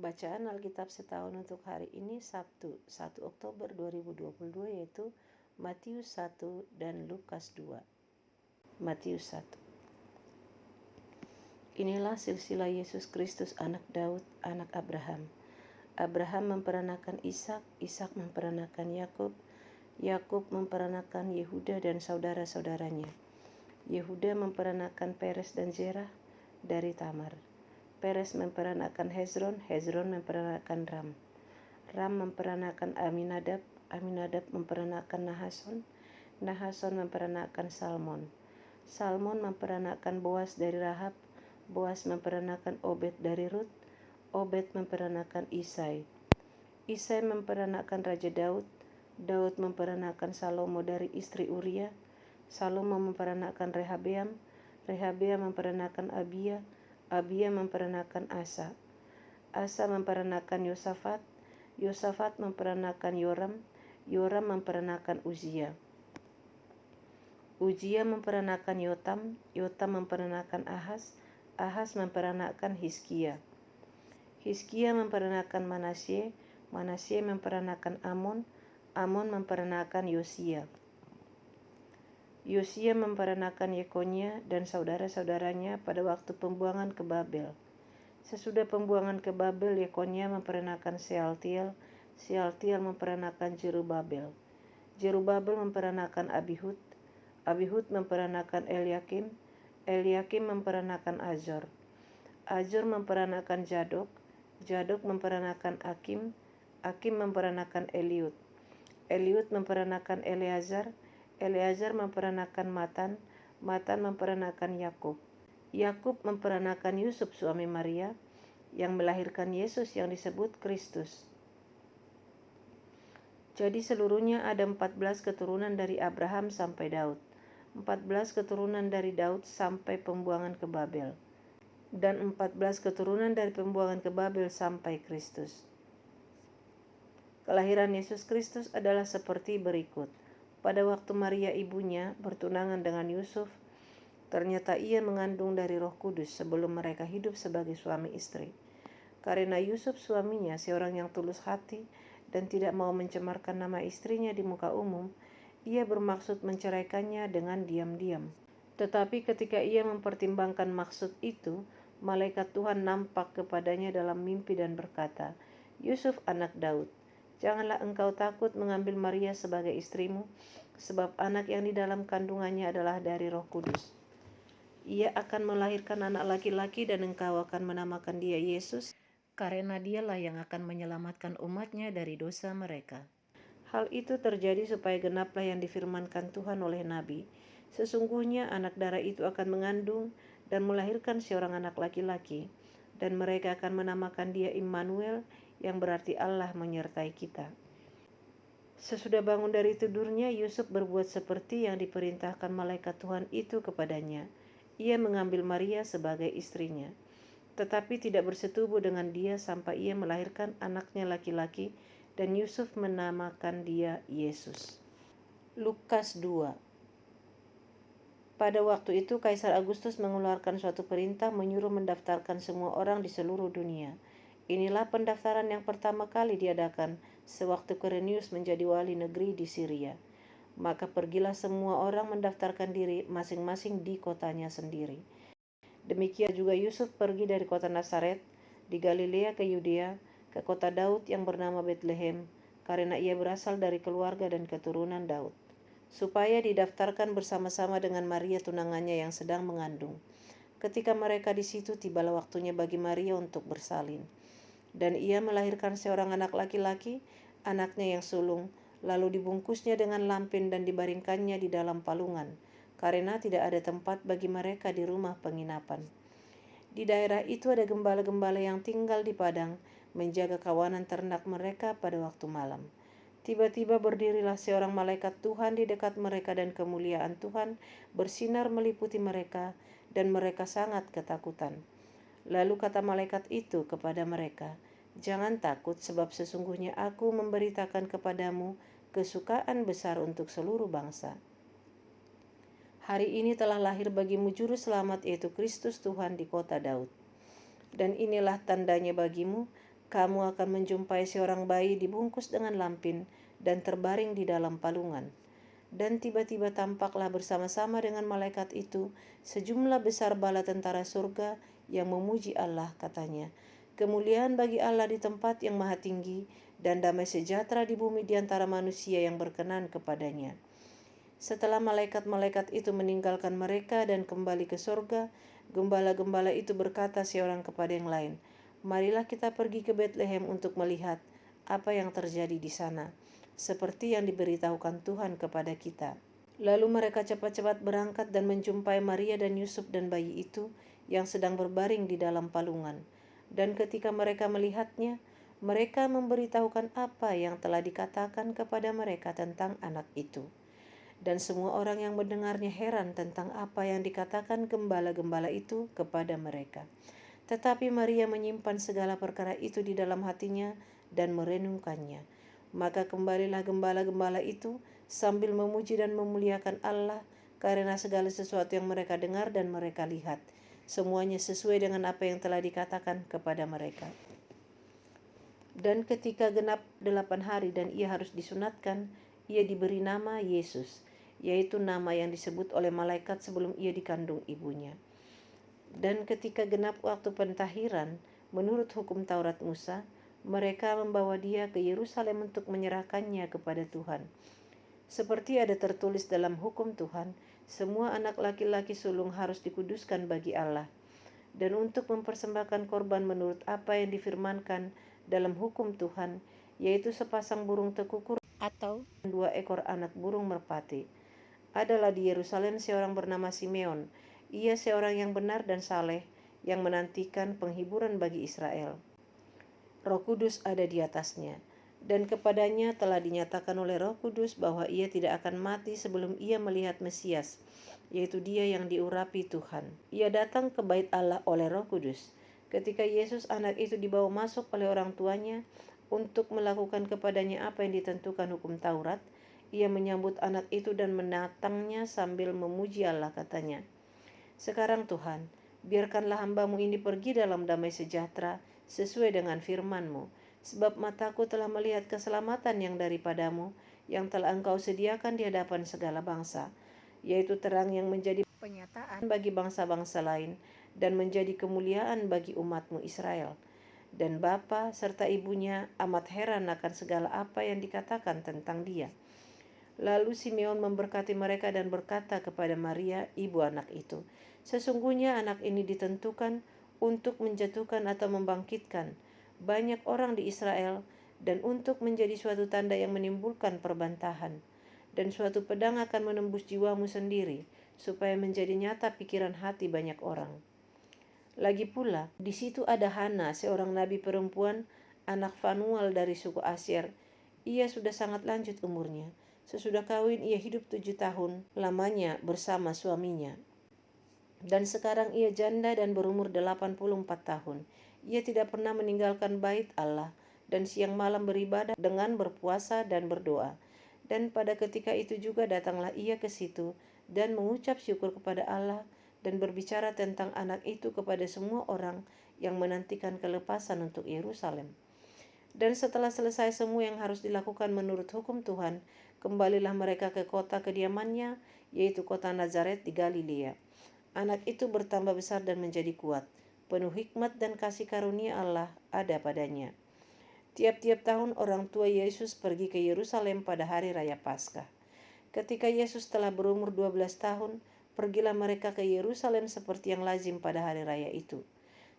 Bacaan Alkitab setahun untuk hari ini Sabtu 1 Oktober 2022 yaitu Matius 1 dan Lukas 2. Matius 1. Inilah silsilah Yesus Kristus anak Daud, anak Abraham. Abraham memperanakan Ishak, Ishak memperanakan Yakub, Yakub memperanakan Yehuda dan saudara-saudaranya. Yehuda memperanakan Peres dan Zerah dari Tamar. Peres memperanakan Hezron, Hezron memperanakan Ram. Ram memperanakan Aminadab, Aminadab memperanakan Nahason, Nahason memperanakan Salmon. Salmon memperanakan Boas dari Rahab, Boas memperanakan Obed dari Rut, Obed memperanakan Isai. Isai memperanakan Raja Daud, Daud memperanakan Salomo dari istri Uria, Salomo memperanakan Rehabeam, Rehabeam memperanakan Abia, Abia memperanakan Asa, Asa memperanakan Yosafat, Yosafat memperanakan Yoram, Yoram memperanakan Uzia, Uzia memperanakan Yotam, Yotam memperanakan Ahaz, Ahaz memperanakan Hizkia, Hizkia memperanakan Manasye, Manasye memperanakan Amon, Amon memperanakan Yosia, Yosia memperanakan Yekonia dan saudara-saudaranya pada waktu pembuangan ke Babel. Sesudah pembuangan ke Babel, Yekonia memperanakan Sealtiel, Sealtiel memperanakan Jerubabel, Jerubabel memperanakan Abihud, Abihud memperanakan Eliakim, Eliakim memperanakan Azor, Azor memperanakan Zadok, Zadok memperanakan Akim, Akim memperanakan Eliud, Eliud memperanakan Eleazar, Eleazar memperanakan Matan, Matan memperanakan Yakub, Yakub memperanakan Yusuf suami Maria yang melahirkan Yesus yang disebut Kristus. Jadi seluruhnya ada 14 keturunan dari Abraham sampai Daud, 14 keturunan dari Daud sampai pembuangan ke Babel, dan 14 keturunan dari pembuangan ke Babel sampai Kristus. Kelahiran Yesus Kristus adalah seperti berikut. Pada waktu Maria ibunya bertunangan dengan Yusuf, ternyata ia mengandung dari Roh Kudus sebelum mereka hidup sebagai suami istri. Karena Yusuf suaminya seorang yang tulus hati dan tidak mau mencemarkan nama istrinya di muka umum, ia bermaksud menceraikannya dengan diam-diam. Tetapi ketika ia mempertimbangkan maksud itu, malaikat Tuhan nampak kepadanya dalam mimpi dan berkata, "Yusuf anak Daud, janganlah engkau takut mengambil Maria sebagai istrimu, sebab anak yang di dalam kandungannya adalah dari Roh Kudus. Ia akan melahirkan anak laki-laki dan engkau akan menamakan dia Yesus, karena dialah yang akan menyelamatkan umatnya dari dosa mereka." Hal itu terjadi supaya genaplah yang difirmankan Tuhan oleh Nabi. Sesungguhnya anak darah itu akan mengandung dan melahirkan seorang anak laki-laki, dan mereka akan menamakan dia Immanuel, yang berarti Allah menyertai kita. Sesudah bangun dari tidurnya, Yusuf berbuat seperti yang diperintahkan malaikat Tuhan itu kepadanya. Ia mengambil Maria sebagai istrinya, tetapi tidak bersetubuh dengan dia sampai ia melahirkan anaknya laki-laki, dan Yusuf menamakan dia Yesus. Lukas 2. Pada waktu itu Kaisar Agustus mengeluarkan suatu perintah menyuruh mendaftarkan semua orang di seluruh dunia. Inilah pendaftaran yang pertama kali diadakan sewaktu Quirinius menjadi wali negeri di Syria. Maka pergilah semua orang mendaftarkan diri masing-masing di kotanya sendiri. Demikian juga Yusuf pergi dari kota Nazaret di Galilea ke Yudea, ke kota Daud yang bernama Betlehem, karena ia berasal dari keluarga dan keturunan Daud, supaya didaftarkan bersama-sama dengan Maria tunangannya yang sedang mengandung. Ketika mereka di situ, tibalah waktunya bagi Maria untuk bersalin. Dan ia melahirkan seorang anak laki-laki, anaknya yang sulung, lalu dibungkusnya dengan lampin dan dibaringkannya di dalam palungan, karena tidak ada tempat bagi mereka di rumah penginapan. Di daerah itu ada gembala-gembala yang tinggal di padang, menjaga kawanan ternak mereka pada waktu malam. Tiba-tiba berdirilah seorang malaikat Tuhan di dekat mereka, dan kemuliaan Tuhan bersinar meliputi mereka, dan mereka sangat ketakutan. Lalu kata malaikat itu kepada mereka, "Jangan takut, sebab sesungguhnya aku memberitakan kepadamu kesukaan besar untuk seluruh bangsa. Hari ini telah lahir bagimu juru selamat, yaitu Kristus Tuhan di kota Daud. Dan inilah tandanya bagimu, Kamu akan menjumpai seorang bayi dibungkus dengan lampin dan terbaring di dalam palungan. Dan tiba-tiba tampaklah bersama-sama dengan malaikat itu sejumlah besar bala tentara surga yang memuji Allah, katanya. Kemuliaan bagi Allah di tempat yang maha tinggi, dan damai sejahtera di bumi di antara manusia yang berkenan kepadanya. Setelah malaikat-malaikat itu meninggalkan mereka dan kembali ke surga, gembala-gembala itu berkata seorang kepada yang lain, "Marilah kita pergi ke Betlehem untuk melihat apa yang terjadi di sana, seperti yang diberitahukan Tuhan kepada kita." Lalu mereka cepat-cepat berangkat dan menjumpai Maria dan Yusuf dan bayi itu yang sedang berbaring di dalam palungan. Dan ketika mereka melihatnya, mereka memberitahukan apa yang telah dikatakan kepada mereka tentang anak itu. Dan semua orang yang mendengarnya heran tentang apa yang dikatakan gembala-gembala itu kepada mereka. Tetapi Maria menyimpan segala perkara itu di dalam hatinya dan merenungkannya. Maka kembalilah gembala-gembala itu sambil memuji dan memuliakan Allah karena segala sesuatu yang mereka dengar dan mereka lihat. Semuanya sesuai dengan apa yang telah dikatakan kepada mereka. Dan ketika genap 8 hari dan ia harus disunatkan, ia diberi nama Yesus, yaitu nama yang disebut oleh malaikat sebelum ia dikandung ibunya. Dan ketika genap waktu pentahiran, menurut hukum Taurat Musa, mereka membawa dia ke Yerusalem untuk menyerahkannya kepada Tuhan. Seperti ada tertulis dalam hukum Tuhan, semua anak laki-laki sulung harus dikuduskan bagi Allah. Dan untuk mempersembahkan korban menurut apa yang difirmankan dalam hukum Tuhan, yaitu sepasang burung tekukur atau 2 ekor anak burung merpati. Adalah di Yerusalem seorang bernama Simeon. Ia seorang yang benar dan saleh, yang menantikan penghiburan bagi Israel. Roh Kudus ada di atasnya, dan kepadanya telah dinyatakan oleh Roh Kudus bahwa ia tidak akan mati sebelum ia melihat Mesias, yaitu dia yang diurapi Tuhan. Ia datang ke bait Allah oleh Roh Kudus. Ketika Yesus anak itu dibawa masuk oleh orang tuanya untuk melakukan kepadanya apa yang ditentukan hukum Taurat, ia menyambut anak itu dan menatangnya sambil memuji Allah, katanya, "Sekarang Tuhan, biarkanlah hamba-Mu ini pergi dalam damai sejahtera sesuai dengan firman-Mu, sebab mataku telah melihat keselamatan yang daripada-Mu, yang telah Engkau sediakan di hadapan segala bangsa, yaitu terang yang menjadi penyataan bagi bangsa-bangsa lain dan menjadi kemuliaan bagi umat-Mu Israel." Dan bapa serta ibunya amat heran akan segala apa yang dikatakan tentang dia. Lalu Simeon memberkati mereka dan berkata kepada Maria, ibu anak itu, "Sesungguhnya anak ini ditentukan untuk menjatuhkan atau membangkitkan banyak orang di Israel, dan untuk menjadi suatu tanda yang menimbulkan perbantahan. Dan suatu pedang akan menembus jiwamu sendiri, supaya menjadi nyata pikiran hati banyak orang." Lagi pula, di situ ada Hana, seorang nabi perempuan, anak Fanuel dari suku Asyer. Ia sudah sangat lanjut umurnya. Sesudah kawin ia hidup 7 tahun lamanya bersama suaminya. Dan sekarang ia janda dan berumur 84 tahun. Ia tidak pernah meninggalkan bait Allah dan siang malam beribadah dengan berpuasa dan berdoa. Dan pada ketika itu juga datanglah ia ke situ dan mengucap syukur kepada Allah dan berbicara tentang anak itu kepada semua orang yang menantikan kelepasan untuk Yerusalem. Dan setelah selesai semua yang harus dilakukan menurut hukum Tuhan, kembalilah mereka ke kota kediamannya, yaitu kota Nazaret di Galilea. Anak itu bertambah besar dan menjadi kuat, penuh hikmat dan kasih karunia Allah ada padanya. Tiap-tiap tahun orang tua Yesus pergi ke Yerusalem pada hari raya Paskah. Ketika Yesus telah berumur 12 tahun, pergilah mereka ke Yerusalem seperti yang lazim pada hari raya itu.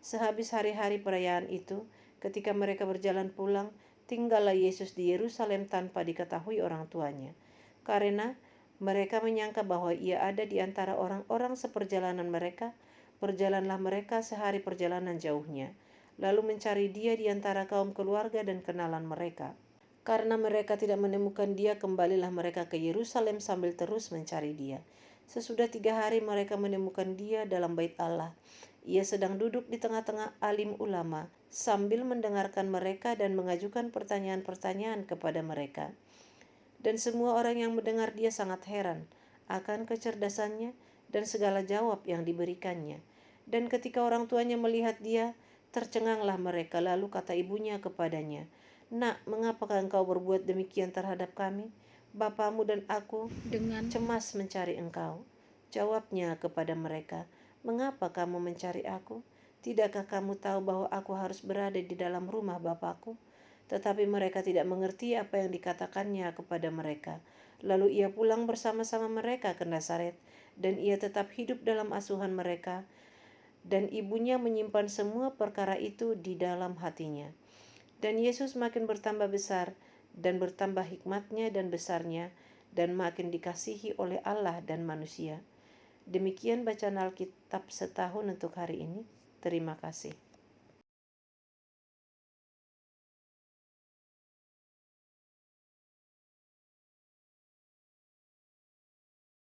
Sehabis hari-hari perayaan itu, ketika mereka berjalan pulang, tinggallah Yesus di Yerusalem tanpa diketahui orang tuanya. Karena mereka menyangka bahwa ia ada di antara orang-orang seperjalanan mereka, berjalanlah mereka sehari perjalanan jauhnya, lalu mencari dia di antara kaum keluarga dan kenalan mereka. Karena mereka tidak menemukan dia, kembalilah mereka ke Yerusalem sambil terus mencari dia. Sesudah 3 hari mereka menemukan dia dalam bait Allah. Ia sedang duduk di tengah-tengah alim ulama sambil mendengarkan mereka dan mengajukan pertanyaan-pertanyaan kepada mereka. Dan semua orang yang mendengar dia sangat heran akan kecerdasannya dan segala jawab yang diberikannya. Dan ketika orang tuanya melihat dia, Tercenganglah mereka, lalu kata ibunya kepadanya, "Nak, mengapakah engkau berbuat demikian terhadap kami? Bapamu dan aku dengan cemas mencari engkau." Jawabnya kepada mereka, "Mengapa kamu mencari aku? Tidakkah kamu tahu bahwa aku harus berada di dalam rumah Bapakku?" Tetapi mereka tidak mengerti apa yang dikatakannya kepada mereka. Lalu ia pulang bersama-sama mereka ke Nazaret, dan ia tetap hidup dalam asuhan mereka, dan ibunya menyimpan semua perkara itu di dalam hatinya. Dan Yesus makin bertambah besar, dan bertambah hikmatnya dan besarnya, dan makin dikasihi oleh Allah dan manusia. Demikian bacaan Alkitab setahun untuk hari ini. Terima kasih.